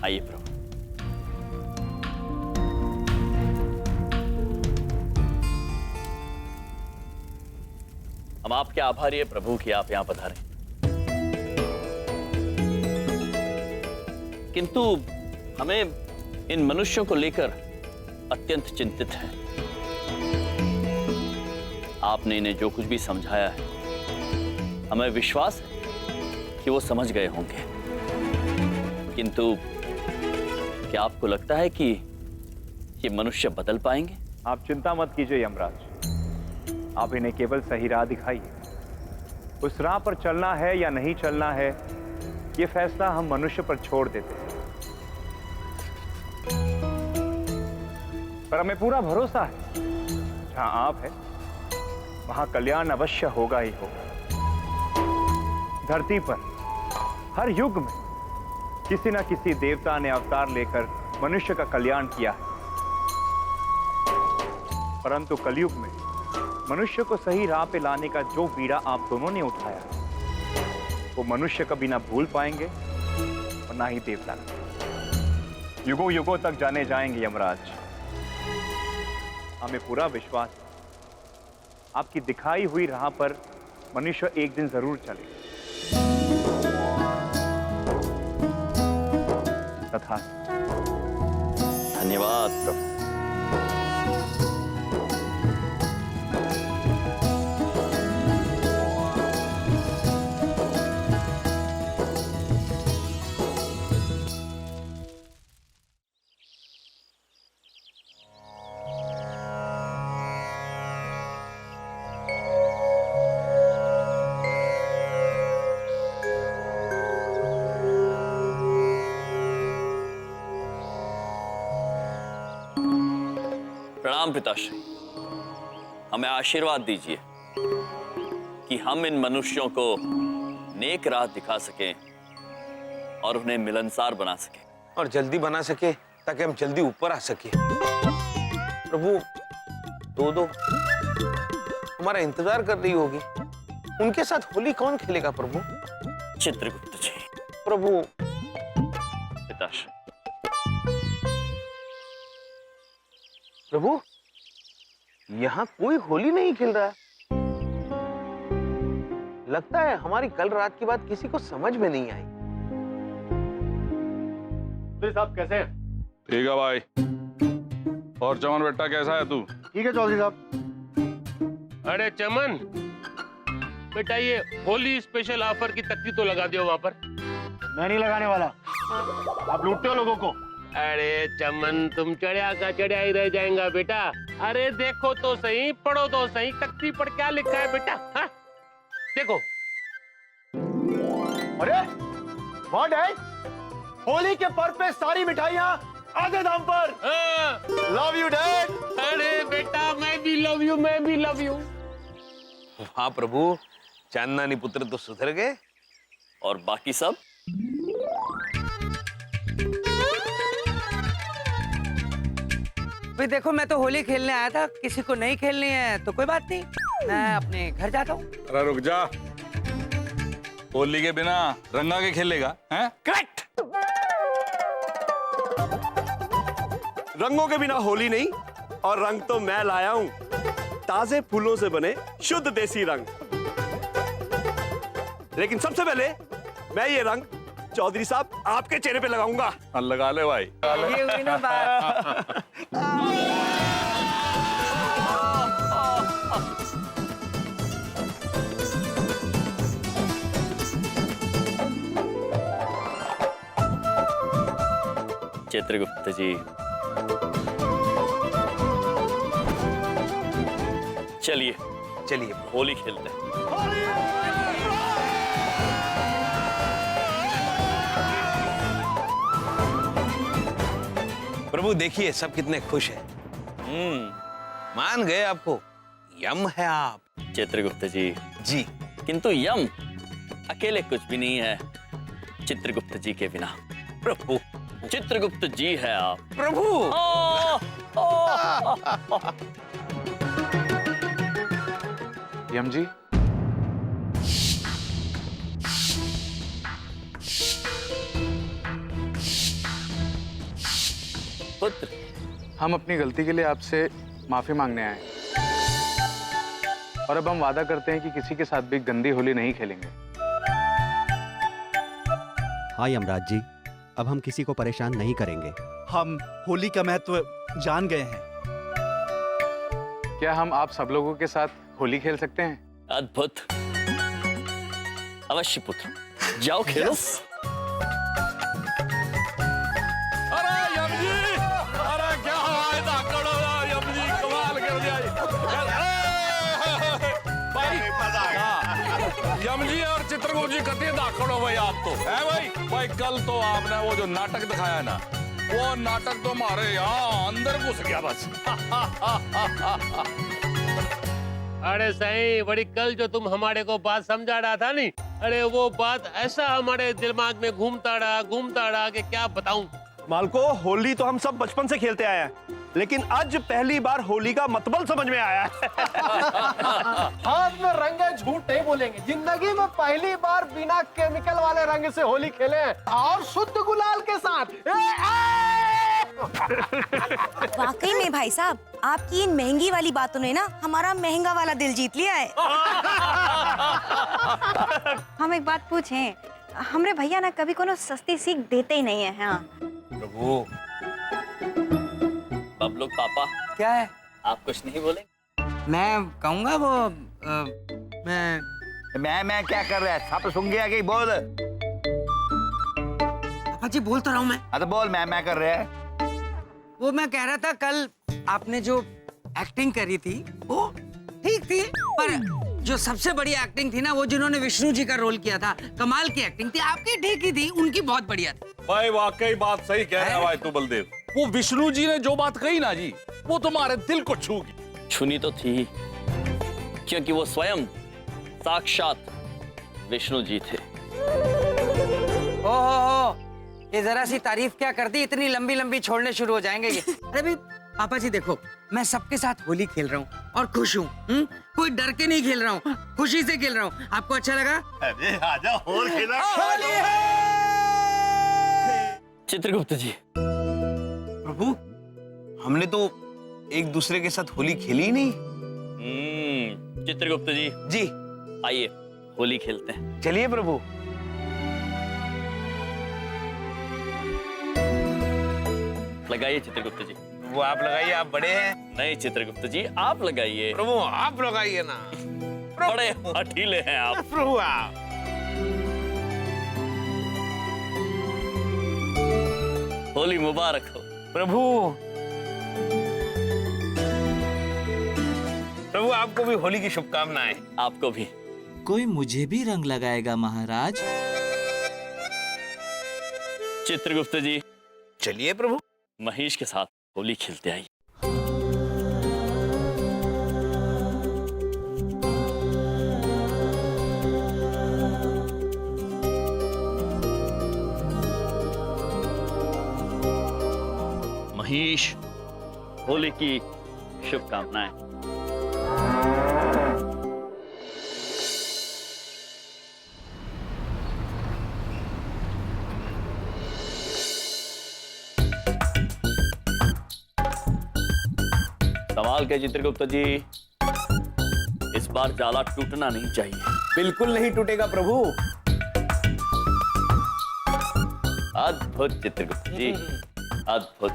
आइए प्रभु। हम आपके आभारी हैं प्रभु कि आप यहां पधारे, किंतु हमें इन मनुष्यों को लेकर अत्यंत चिंतित है। आपने इन्हें जो कुछ भी समझाया है, हमें विश्वास है कि वो समझ गए होंगे, किंतु क्या आपको लगता है कि ये मनुष्य बदल पाएंगे? आप चिंता मत कीजिए यमराज, आप इन्हें केवल सही राह दिखाइए। उस राह पर चलना है या नहीं चलना है, ये फैसला हम मनुष्य पर छोड़ देते हैं। पर हमें पूरा भरोसा है, जहां आप हैं वहां कल्याण अवश्य होगा ही होगा। धरती पर हर युग में किसी न किसी देवता ने अवतार लेकर मनुष्य का कल्याण किया है, परंतु कलयुग में मनुष्य को सही राह पे लाने का जो बीड़ा आप दोनों ने उठाया, वो मनुष्य कभी ना भूल पाएंगे और ना ही देवता। युगों युगों तक जाने जाएंगे यमराज। हमें पूरा विश्वास है, आपकी दिखाई हुई राह पर मनुष्य एक दिन जरूर चले। तथा धन्यवाद प्रभु। प्रणाम पिताश्री, हमें आशीर्वाद दीजिए कि हम इन मनुष्यों को नेक राह दिखा सकें और उन्हें मिलनसार बना सकें, और जल्दी बना सके ताकि हम जल्दी ऊपर आ सके। प्रभु दो हमारा इंतजार कर रही होगी, उनके साथ होली कौन खेलेगा प्रभु? चित्रगुप्त जी। प्रभु पिताश्री, प्रभु यहाँ कोई होली नहीं खेल रहा। लगता है हमारी कल रात की बात किसी को समझ में नहीं आई। चौधरी साहब कैसे हैं? ठीक है भाई। और चमन बेटा कैसा है तू? ठीक है चौधरी साहब। अरे चमन बेटा, ये होली स्पेशल ऑफर की तख्ती तो लगा दियो वहां पर। मैं नहीं लगाने वाला, आप लूटते हो लोगों को। अरे चमन, तुम चढ़िया का चढ़िया ही रह जाएगा बेटा। अरे देखो तो सही, पढ़ो तो सही, तख्ती पर क्या लिखा है बेटा? हाँ? देखो। अरे वाह डैड, होली के पर्व पे सारी मिठाइयाँ आधे दाम पर। Love you dad. अरे बेटा, मैं भी लव यू, मैं भी लव यू। हाँ प्रभु, चांदनी पुत्र तो सुधर गए। और बाकी सब? भाई देखो, मैं तो होली खेलने आया था, किसी को नहीं खेलनी है तो कोई बात नहीं, मैं अपने घर जाता हूँ। अरे रुक जा, होली के बिना रंगा के खेलेगा हैं? करेक्ट। रंगों के बिना होली नहीं, और रंग तो मैं लाया हूँ, ताजे फूलों से बने शुद्ध देसी रंग। लेकिन सबसे पहले मैं ये रंग चौधरी साहब आपके चेहरे पे लगाऊंगा। हाँ, लगा ले भाई। ये हुई ना बात। चित्रगुप्त जी, चलिए चलिए होली खेलते हैं। प्रभु देखिए सब कितने खुश हैं। मान गए आपको, यम है आप। चित्रगुप्त जी जी। किंतु यम अकेले कुछ भी नहीं है चित्रगुप्त जी के बिना। प्रभु चित्रगुप्त जी है आप। प्रभु यम जी, पुत्र, हम अपनी गलती के लिए आपसे माफी मांगने आए हैं। और अब हम वादा करते हैं कि किसी के साथ भी गंदी होली नहीं खेलेंगे। हाँ यमराज जी, अब हम किसी को परेशान नहीं करेंगे। हम होली का महत्व जान गए हैं। क्या हम आप सब लोगों के साथ होली खेल सकते हैं? अद्भुत, अवश्य पुत्र, जाओ खेलो। अरे यम जी, अरे क्या हवाए धाकड़ो यम जी, कमाल कर दिया। भाई यम जी और चित्रगुप्त जी कते धाकड़ो भाई आप तो है भाई कल तो आपने वो जो नाटक दिखाया ना, वो नाटक तो हमारे यहाँ अंदर घुस गया बस। अरे सही बड़ी, कल जो तुम हमारे को बात समझा रहा था नहीं, अरे वो बात ऐसा हमारे दिमाग में घूमता रहा कि क्या बताऊं। मालको, होली तो हम सब बचपन से खेलते आए हैं, लेकिन आज पहली बार होली का मतलब समझ में आया है। हाथ में रंग है, झूठ नहीं बोलेंगे। जिंदगी में पहली बार बिना केमिकल वाले रंग से होली खेले हैं, और शुद्ध गुलाल के साथ। वाकई में भाई साहब, आपकी इन महंगी वाली बातों ने ना हमारा महंगा वाला दिल जीत लिया है। हम एक बात पूछें, हमरे भैया ना कभी कोनो सस्ती सीख देते ही नहीं है। हाँ प्रभु, बबलू पापा, क्या है? आप कुछ नहीं बोले? मैं कहूँगा वो मैं क्या कर रहा है? सब सुन गया कि बोल। पापा जी बोल तो रहा हूँ मैं। तो बोल, मैं कर रहा है। वो मैं कह रहा था, कल आपने जो एक्टिंग करी थी वो ठीक थी, पर जो सबसे बड़ी एक्टिंग थी ना, वो जिन्होंने विष्णु जी का रोल किया था, कमाल की एक्टिंग थी। आपकी ठीक ही थी, उनकी बहुत बढ़िया थी। भाई वाकई बात सही कह रहा है भाई तू बलदेव। वो विष्णु जी ने जो बात कही ना जी, वो तुम्हारे दिल को छू गई। छुनी तो थी ही, क्योंकि वो स्वयं साक्षात विष्णु जी थे। ओहो, ये जरा सी तारीफ क्या कर दी, इतनी लंबी लंबी छोड़ने शुरू हो जाएंगे ये। अरे भाई पापा जी देखो, मैं सबके साथ होली खेल रहा हूँ और खुश हूँ। कोई डर के नहीं खेल रहा हूँ, खुशी से खेल रहा हूँ। आपको अच्छा लगा? अरे आजा और खेला। चित्रगुप्त जी, प्रभु, हमने तो एक दूसरे के साथ होली खेली ही नहीं। चित्रगुप्त जी, जी आइए होली खेलते हैं। चलिए प्रभु। लगाइए चित्रगुप्त जी। वो आप लगाइए, आप बड़े हैं। नहीं चित्रगुप्त जी, आप लगाइए। प्रभु आप लगाइए ना। बड़े हठीले हैं आप। प्रभु आप। होली मुबारक हो। प्रभु आपको भी होली की शुभकामनाएं। आपको भी। कोई मुझे भी रंग लगाएगा महाराज? चित्रगुप्त जी, चलिए प्रभु। महेश के साथ होली खेलते आइए। महेश, होली की शुभकामनाएं। सवाल के चित्रगुप्त जी, इस बार जाला टूटना नहीं चाहिए। बिल्कुल नहीं टूटेगा प्रभु। अद्भुत चित्रगुप्त जी, अद्भुत।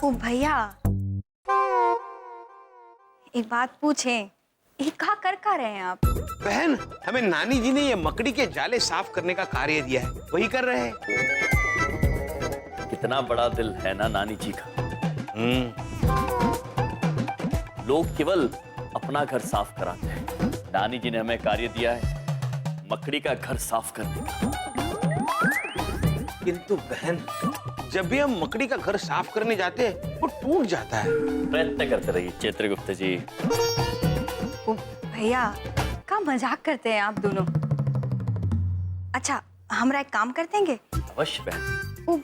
ओ भैया, एक बात पूछें, ये क्या रहे हैं आप? बहन, हमें नानी जी ने ये मकड़ी के जाले साफ करने का कार्य दिया है, वही कर रहे हैं। कितना बड़ा दिल है ना नानी जी का। लोग केवल अपना घर साफ कराते हैं, नानी जी ने हमें कार्य दिया है मकड़ी का घर साफ करने का। किंतु बहन, जब भी हम मकड़ी का घर साफ करने जाते हैं, वो टूट जाता है। प्रयत्न करते रहिए चित्रगुप्त जी। ओ भैया, क्या मजाक करते हैं आप दोनों। अच्छा, हमरा एक काम कर देंगे? अवश्य बहन। वो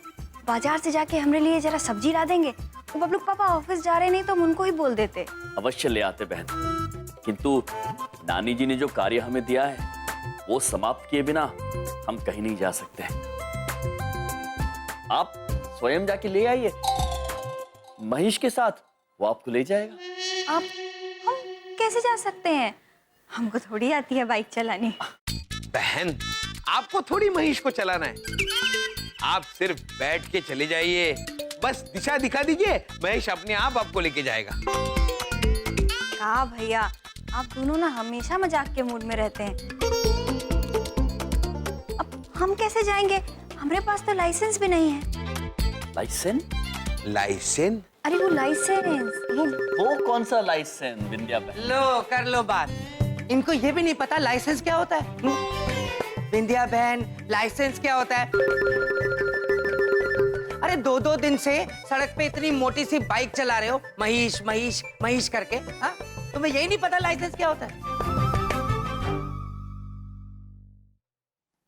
बाजार से जाके हमरे लिए जरा सब्जी ला देंगे। वो बबलू पापा ऑफिस जा रहे नहीं तो हम उनको ही बोल देते। अवश्य ले आते बहन, किंतु नानी जी ने जो कार्य हमें दिया है वो समाप्त किए बिना हम कहीं नहीं जा सकते। आप स्वयं जाके ले आइए महेश के साथ, वो आपको ले जाएगा। आप हम कैसे जा सकते हैं? हमको थोड़ी आती है बाइक चलानी। बहन, आपको थोड़ी महेश को चलाना है, आप सिर्फ बैठ के चले जाइए, बस दिशा दिखा दीजिए, महेश अपने आप आपको लेके जाएगा। कहा भैया, आप दोनों ना हमेशा मजाक के मूड में रहते हैं। अब हम कैसे जाएंगे? हमारे पास तो लाइसेंस भी नहीं है। लाइसेंस? लाइसेंस? अरे वो लाइसेंस, वो कौन सा लाइसेंस विंध्या बहन? लो कर लो बात, इनको ये भी नहीं पता लाइसेंस क्या होता है। विंध्या बहन, लाइसेंस क्या होता है? अरे 2-2 दिन से सड़क पे इतनी मोटी सी बाइक चला रहे हो, महेश महेश महेश करके, हाँ? तुम्हें यही नहीं पता लाइसेंस क्या होता है?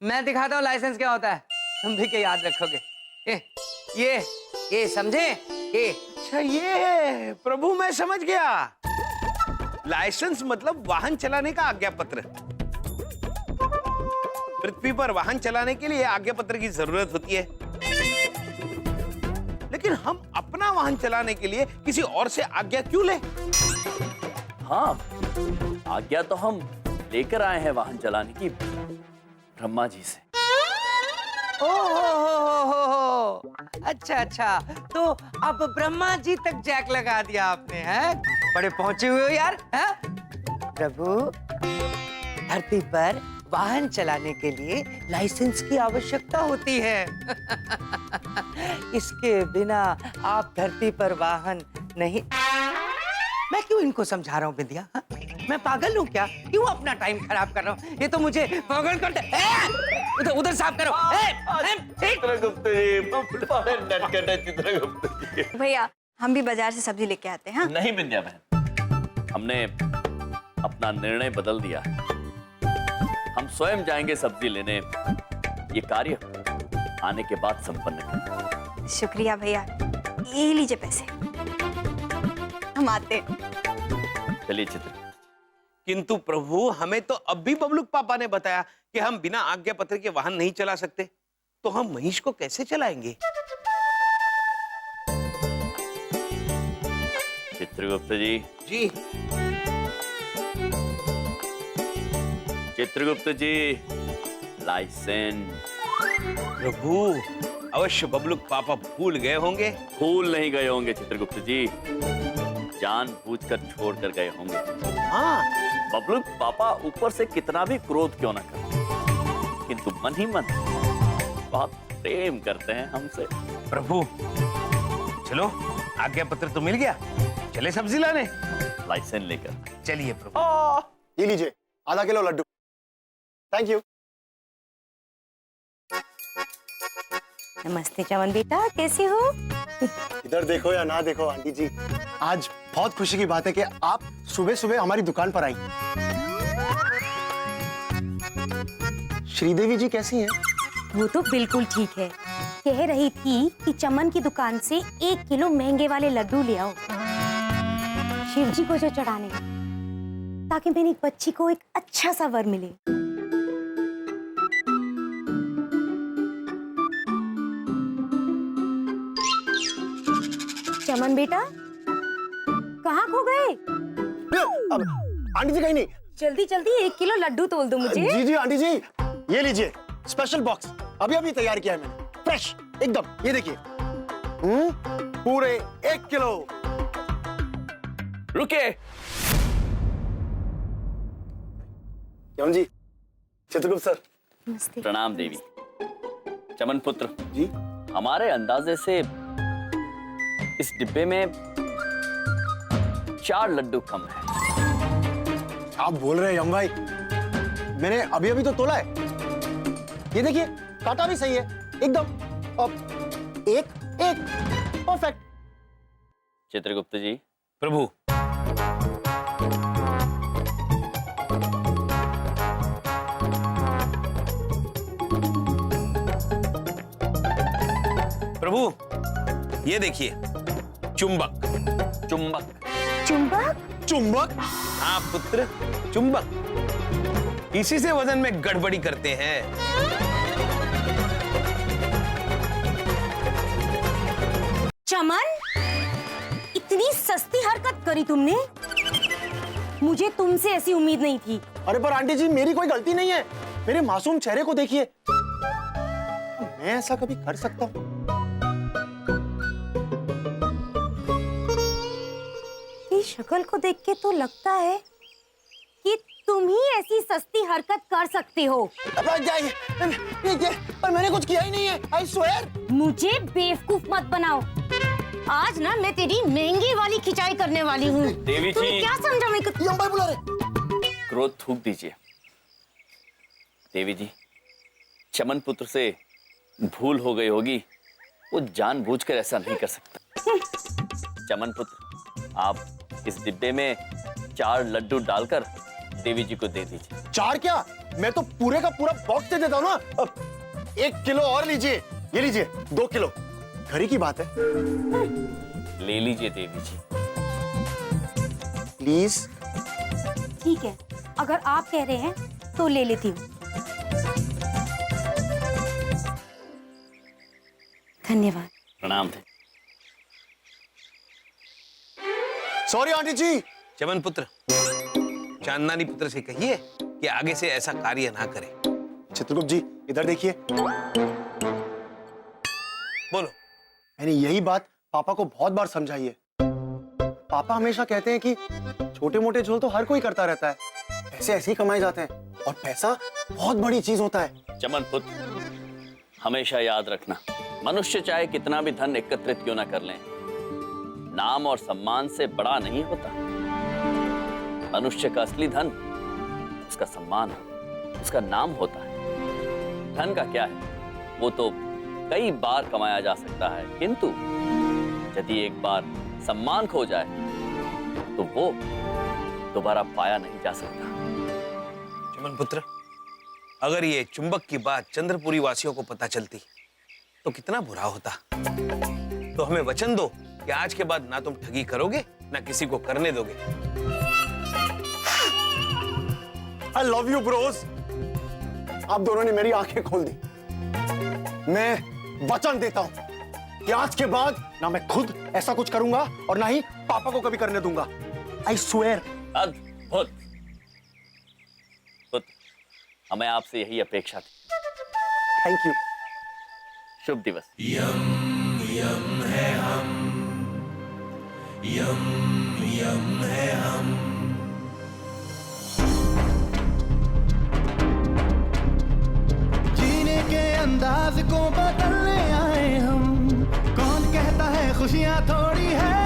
मैं दिखाता हूँ लाइसेंस क्या होता है, तुम भी क्या याद रखोगे। ये समझे? ये अच्छा, ये प्रभु मैं समझ गया, लाइसेंस मतलब वाहन चलाने का आज्ञा पत्र। पृथ्वी पर वाहन चलाने के लिए आज्ञा पत्र की जरूरत होती है, लेकिन हम अपना वाहन चलाने के लिए किसी और से आज्ञा क्यों ले? हाँ, आज्ञा तो हम लेकर आए हैं वाहन चलाने की ब्रह्मा जी से। हो। अच्छा, तो अब ब्रह्मा जी तक जैक लगा दिया आपने, हैं? बड़े पहुंचे हुए हो यार, हैं? प्रभु, धरती पर वाहन चलाने के लिए लाइसेंस की आवश्यकता होती है। इसके बिना आप धरती पर वाहन नहीं। मैं क्यों इनको समझा रहा हूँ विद्या? मैं पागल हूँ क्या? क्यों अपना टाइम खराब कर रहा हूँ? ये तो मुझे पागल करते। उधर साफ करो। भैया, हम भी बाजार से सब्जी लेके आते हैं। हाँ? नहीं विंध्या बहन, हमने अपना निर्णय बदल दिया है, हम स्वयं जाएंगे सब्जी लेने, ये कार्य आने के बाद संपन्न करेंगे। शुक्रिया भैया, ये लीजिए पैसे, हम आते हैं। चलिए चित्र। किंतु प्रभु, हमें तो अब भी बबलूक पापा ने बताया कि हम बिना आज्ञा पत्र के वाहन नहीं चला सकते, तो हम महेश को कैसे चलाएंगे? चित्रगुप्त जी। जी। चित्रगुप्त जी, लाइसेंस। प्रभु, अवश्य बबलूक पापा भूल गए होंगे। भूल नहीं गए होंगे चित्रगुप्त जी, जानबूझकर छोड़कर गए होंगे। हाँ, बबलूक पापा ऊपर से कितना भी क्रोध क्यों ना करें, किंतु मन ही मन बहुत प्रेम करते हैं हमसे। प्रभु, चलो, आज्ञा पत्र तो मिल गया, चले सब्जी लाने। लाइसेंस लेकर चलिए प्रभु। ये लीजिए, आधा किलो लड्डू। Thank you. नमस्ते चमन बेटा, कैसी हो? इधर देखो या ना देखो आंटी जी, आज बहुत खुशी की बात है कि आप सुबह सुबह हमारी दुकान पर आई। श्रीदेवी जी कैसी हैं? वो तो बिल्कुल ठीक है, कह रही थी कि चमन की दुकान से 1 किलो महंगे वाले लड्डू ले आओ, शिव जी को जो चढ़ाने, ताकि मेरी बच्ची को एक अच्छा सा वर मिले। चमन बेटा, कहाँ खो गए? आंटी जी कहीं नहीं। जल्दी जल्दी 1 किलो लड्डू तोल दो मुझे। जी जी आंटी जी, ये लीजिए स्पेशल बॉक्स, अभी अभी तैयार किया है मैंने, फ्रेश एकदम। ये देखिए, पूरे 1 किलो। रुके। चमन जी, चित्रगुप्त सर। नमस्ते। प्रणाम देवी। चमन पुत्र जी, हमारे अंदाजे से इस डिब्बे में 4 लड्डू कम है। आप बोल रहे हैं यम भाई, मैंने अभी अभी तो तोला है। ये देखिए, काटा भी सही है एकदम। अब एक परफेक्ट। चित्रगुप्त जी। प्रभु, प्रभु, ये देखिए, चुंबक। चुंबक। चुंबक? चुंबक? हाँ पुत्र, चुंबक। इसी से वजन में गड़बड़ी करते हैं। चमन, इतनी सस्ती हरकत करी तुमने। मुझे तुमसे ऐसी उम्मीद नहीं थी। अरे पर आंटी जी, मेरी कोई गलती नहीं है। मेरे मासूम चेहरे को देखिए, मैं ऐसा कभी कर सकता हूँ? इस शक्ल को देख के तो लगता है कि तुम ही ऐसी सस्ती हरकत कर सकते हो। पर मैंने कुछ किया ही नहीं है, आई स्वेयर। मुझे बेवकूफ मत बनाओ। आज ना मैं तेरी महंगी वाली खिंचाई करने वाली हूँ। देवी जी, तुमने क्या समझा मेरे को? यम भाई बुला रहे। क्रोध थूक दीजिए। देवी जी, चमन पुत्र से भूल हो गई होगी, वो जानबूझकर ऐसा नहीं कर सकता। चमन पुत्र, आप इस डिब्बे में 4 लड्डू डालकर देवी जी को दे दीजिए। 4 क्या, मैं तो पूरे का पूरा बॉक्स दे देता हूँ ना। 1 किलो और लीजिए, ये लीजिए 2 किलो, घर ही की बात है। ले लीजिए देवी जी, प्लीज। ठीक है, अगर आप कह रहे हैं तो ले लेती हूँ। धन्यवाद। प्रणाम थे। सॉरी आंटी जी। चमन पुत्र, चांदनी पुत्र से कहिए कि आगे से ऐसा कार्य ना करे। चित्रगुप्त जी, इधर देखिए। बोलो। मैंने यही बात पापा को बहुत बार समझाई है। पापा हमेशा कहते हैं कि छोटे मोटे झोल तो हर कोई करता रहता है, पैसे ऐसे ही कमाए जाते हैं, और पैसा बहुत बड़ी चीज होता है। चमन पुत्र, हमेशा याद रखना, मनुष्य चाहे कितना भी धन एकत्रित क्यों ना कर लें, नाम और सम्मान से बड़ा नहीं होता। मनुष्य का असली धन उसका सम्मान, उसका नाम होता है। धन का क्या है, वो तो कई बार कमाया जा सकता है, किंतु यदि एक बार सम्मान खो जाए तो वो दोबारा पाया नहीं जा सकता। चमन पुत्र, अगर ये चुंबक की बात चंद्रपुरी वासियों को पता चलती तो कितना बुरा होता। तो हमें वचन दो कि आज के बाद ना तुम ठगी करोगे, ना किसी को करने दोगे। I love you bros। आप दोनों ने मेरी आंखें खोल दी। मैं वचन देता हूं कि आज के बाद ना मैं खुद ऐसा कुछ करूंगा और ना ही पापा को कभी करने दूंगा। I swear। अद्भुत। हमें आपसे यही अपेक्षा थी। Thank you. शुभ दिवस। यम यम है हम, यम यम है हम। जीने के अंदाज को बदलने आए हम। कौन कहता है खुशियां थोड़ी है,